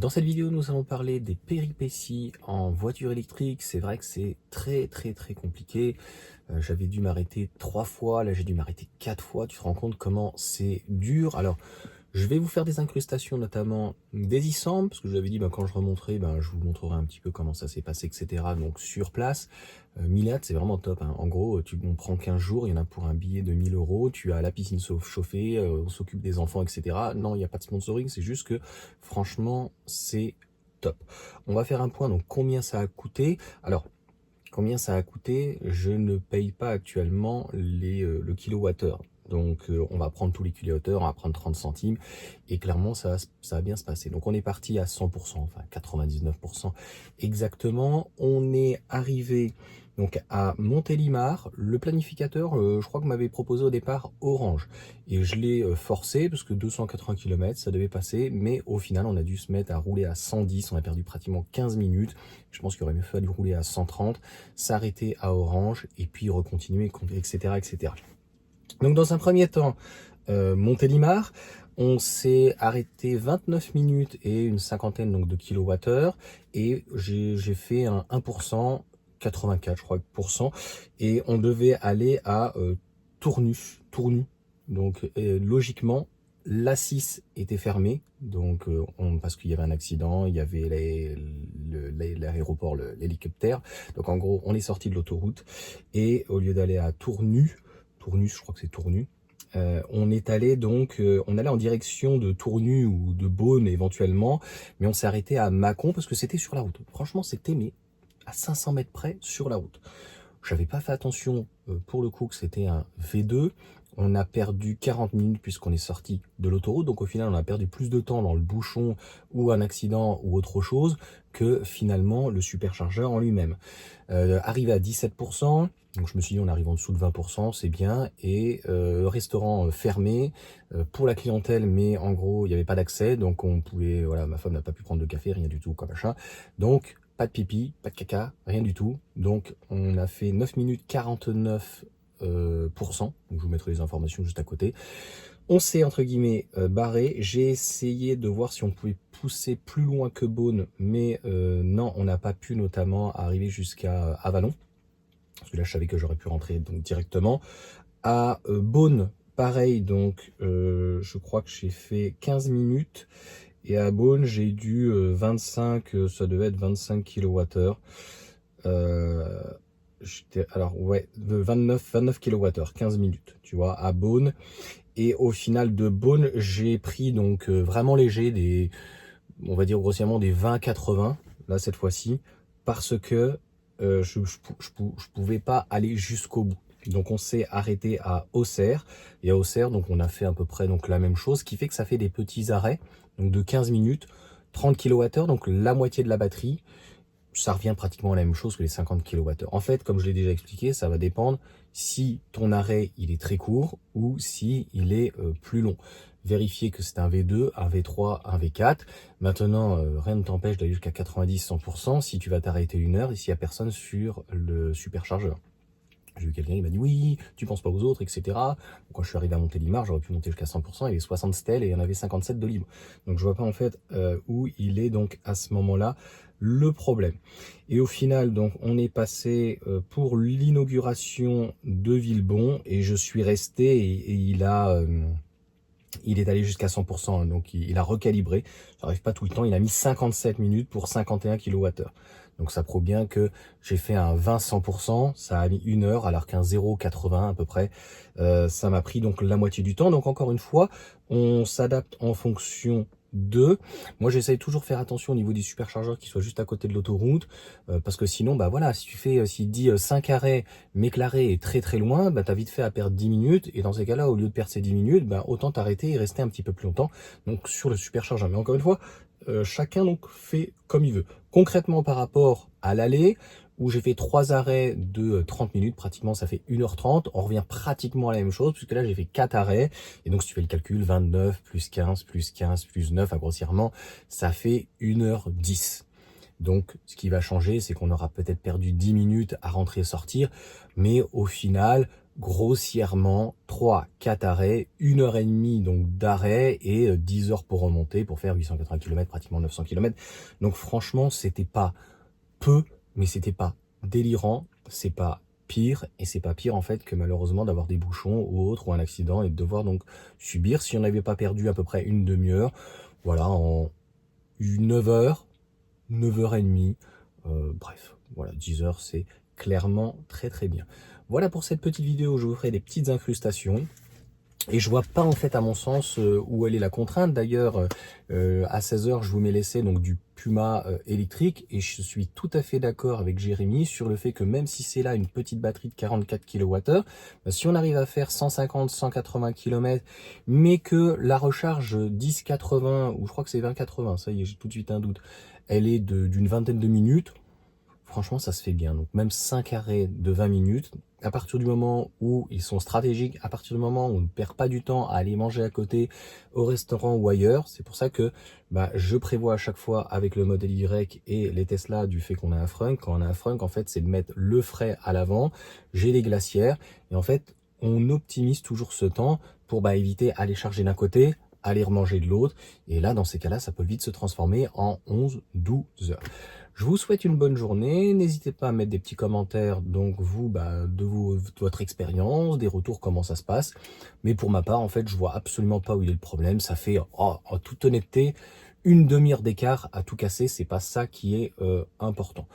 Dans cette vidéo, nous allons parler des péripéties en voiture électrique. C'est vrai que c'est très compliqué. J'avais dû m'arrêter 3 fois, là j'ai dû m'arrêter 4 fois. Tu te rends compte comment c'est dur. Alors, je vais vous faire des incrustations, notamment des e-cendres, parce que je vous avais dit, quand je remonterai, je vous montrerai un petit peu comment ça s'est passé, etc. Donc sur place, Milad, c'est vraiment top, hein. En gros, on prend 15 jours, il y en a pour un billet de 1000 euros, tu as la piscine chauffée, on s'occupe des enfants, etc. Non, il n'y a pas de sponsoring, c'est juste que, franchement, c'est top. On va faire un point, donc combien ça a coûté. Alors, combien ça a coûté? Je ne paye pas actuellement le kilowattheure. Donc on va prendre tous les kilowattheures, on va prendre 30 centimes et clairement ça va bien se passer. Donc on est parti à 100%, enfin 99% exactement. On est arrivé donc à Montélimar. Le planificateur, je crois que m'avait proposé au départ Orange. Et je l'ai forcé parce que 280 km ça devait passer. Mais au final on a dû se mettre à rouler à 110. On a perdu pratiquement 15 minutes. Je pense qu'il aurait mieux fallu rouler à 130, s'arrêter à Orange et puis recontinuer, etc. etc. Donc dans un premier temps, Montélimar, on s'est arrêté 29 minutes et une cinquantaine donc, de kilowattheures et j'ai fait un 1%, 84 je crois, et on devait aller à Tournu. Donc logiquement, l'A6 était fermé, donc parce qu'il y avait un accident, il y avait l'aéroport, l'hélicoptère. Donc en gros, on est sorti de l'autoroute et au lieu d'aller à Tournu, je crois que c'est Tournu, on est allé donc, on allait en direction de Tournu ou de Beaune éventuellement, mais on s'est arrêté à Mâcon parce que c'était sur la route. Franchement, c'était à 500 mètres près sur la route. J'avais pas fait attention pour le coup que c'était un V2. On a perdu 40 minutes puisqu'on est sorti de l'autoroute. Donc au final, on a perdu plus de temps dans le bouchon ou un accident ou autre chose que finalement le superchargeur en lui-même. Arrivé à 17%, donc je me suis dit on arrive en dessous de 20%, c'est bien. Et restaurant fermé pour la clientèle, mais en gros il n'y avait pas d'accès. Donc on pouvait, voilà, ma femme n'a pas pu prendre de café, rien du tout, quoi machin. Donc pas de pipi, pas de caca, rien du tout. Donc on a fait 9 minutes 49%. Donc je vous mettrai les informations juste à côté. On s'est entre guillemets barré. J'ai essayé de voir si on pouvait pousser plus loin que Beaune, mais non, on n'a pas pu notamment arriver jusqu'à Avallon. Parce que là je savais que j'aurais pu rentrer donc directement. À Beaune, pareil, donc je crois que j'ai fait 15 minutes. Et à Beaune, j'ai dû 25, ça devait être 25 kWh. Alors ouais, 29 kWh, 15 minutes, tu vois, à Beaune. Et au final de Beaune, j'ai pris donc vraiment léger, on va dire grossièrement des 20-80, là cette fois-ci, parce que je pouvais pas aller jusqu'au bout. Donc on s'est arrêté à Auxerre, et à Auxerre donc on a fait à peu près donc la même chose, ce qui fait que ça fait des petits arrêts donc de 15 minutes, 30 kWh, donc la moitié de la batterie. Ça revient pratiquement à la même chose que les 50 kWh. En fait, comme je l'ai déjà expliqué, ça va dépendre si ton arrêt il est très court ou si il est plus long. Vérifiez que c'est un V2, un V3, un V4. Maintenant, rien ne t'empêche d'aller jusqu'à 90-100% si tu vas t'arrêter 1 heure et s'il n'y a personne sur le superchargeur. J'ai eu quelqu'un qui m'a dit oui, tu penses pas aux autres, etc. Quand je suis arrivé à Montélimar, j'aurais pu monter jusqu'à 100%, il y avait 60 stèles et il y en avait 57 de libre. Donc je vois pas en fait où il est donc à ce moment-là le problème. Et au final, donc on est passé pour l'inauguration de Villebon et je suis resté et il est allé jusqu'à 100%, hein, donc il a recalibré. Ça n'arrive pas tout le temps, il a mis 57 minutes pour 51 kWh. Donc ça prouve bien que j'ai fait un 20-100%, ça a mis 1 heure, alors qu'un 0,80 à peu près, ça m'a pris donc la moitié du temps. Donc encore une fois, on s'adapte en fonction de... Moi j'essaye toujours de faire attention au niveau des superchargeurs qui soient juste à côté de l'autoroute, parce que sinon, voilà, si tu fais, s'il dit 5 arrêts, mais que l'arrêt est très loin, t'as vite fait à perdre 10 minutes, et dans ces cas-là, au lieu de perdre ces 10 minutes, autant t'arrêter et rester un petit peu plus longtemps, donc sur le superchargeur. Mais encore une fois, chacun donc fait comme il veut. Concrètement par rapport à l'aller, où j'ai fait 3 arrêts de 30 minutes, pratiquement ça fait 1h30, on revient pratiquement à la même chose, puisque là j'ai fait 4 arrêts, et donc si tu fais le calcul, 29 plus 15 plus 15 plus 9, grossièrement, ça fait 1h10. Donc ce qui va changer, c'est qu'on aura peut-être perdu 10 minutes à rentrer et sortir, mais au final, grossièrement 3-4 arrêts, 1 heure et demie donc d'arrêt et 10 heures pour remonter pour faire 880 km, pratiquement 900 km. Donc franchement, c'était pas peu, mais c'était pas délirant, c'est pas pire, et c'est pas pire en fait que malheureusement d'avoir des bouchons ou autre, ou un accident, et de devoir donc subir, si on n'avait pas perdu à peu près une demi-heure, voilà, en 9 heures, 9 heures et demie, bref, voilà, 10 heures, c'est clairement très très bien. Voilà pour cette petite vidéo où je vous ferai des petites incrustations. Et je vois pas en fait à mon sens où elle est la contrainte. D'ailleurs, à 16 heures, je vous mets l'essai donc du Puma électrique, et je suis tout à fait d'accord avec Jérémy sur le fait que même si c'est là une petite batterie de 44 kWh, si on arrive à faire 150-180 km, mais que la recharge 10-80, ou je crois que c'est 20-80, ça y est, j'ai tout de suite un doute, elle est d'une vingtaine de minutes, franchement, ça se fait bien. Donc même 5 arrêts de 20 minutes, à partir du moment où ils sont stratégiques, à partir du moment où on ne perd pas du temps à aller manger à côté, au restaurant ou ailleurs, c'est pour ça que je prévois à chaque fois avec le modèle Y et les Tesla, du fait qu'on a un frunk. Quand on a un frunk, en fait, c'est de mettre le frais à l'avant, j'ai les glacières, et en fait, on optimise toujours ce temps pour éviter aller charger d'un côté, aller remanger de l'autre, et là, dans ces cas-là, ça peut vite se transformer en 11-12 heures. Je vous souhaite une bonne journée. N'hésitez pas à mettre des petits commentaires, donc vous, de votre expérience, des retours, comment ça se passe. Mais pour ma part, en fait, je vois absolument pas où il est le problème. Ça fait, en toute honnêteté, une demi-heure d'écart à tout casser. C'est pas ça qui est important.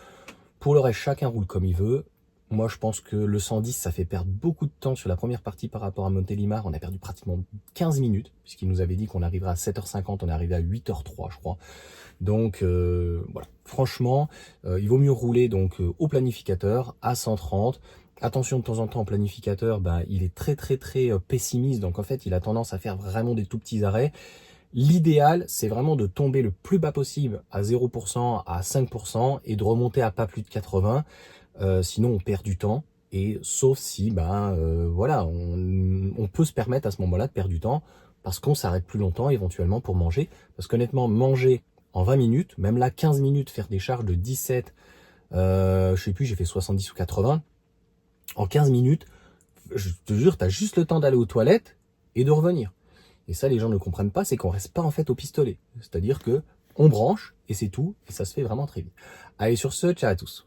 Pour le reste, chacun roule comme il veut. Moi, je pense que le 110, ça fait perdre beaucoup de temps sur la première partie par rapport à Montélimar. On a perdu pratiquement 15 minutes, puisqu'il nous avait dit qu'on arriverait à 7h50. On est arrivé à 8h03, je crois. Donc voilà, franchement, il vaut mieux rouler donc au planificateur à 130. Attention, de temps en temps, au planificateur, il est très pessimiste. Donc en fait, il a tendance à faire vraiment des tout petits arrêts. L'idéal, c'est vraiment de tomber le plus bas possible à 0%, à 5%, et de remonter à pas plus de 80. Sinon, on perd du temps. Et sauf si, voilà, on peut se permettre à ce moment-là de perdre du temps parce qu'on s'arrête plus longtemps éventuellement pour manger. Parce qu'honnêtement, manger en 20 minutes, même là 15 minutes, faire des charges de 17, je sais plus, j'ai fait 70 ou 80, en 15 minutes, je te jure, tu as juste le temps d'aller aux toilettes et de revenir. Et ça, les gens ne comprennent pas, c'est qu'on reste pas en fait au pistolet. C'est-à-dire que on branche et c'est tout, et ça se fait vraiment très vite. Allez, sur ce, ciao à tous.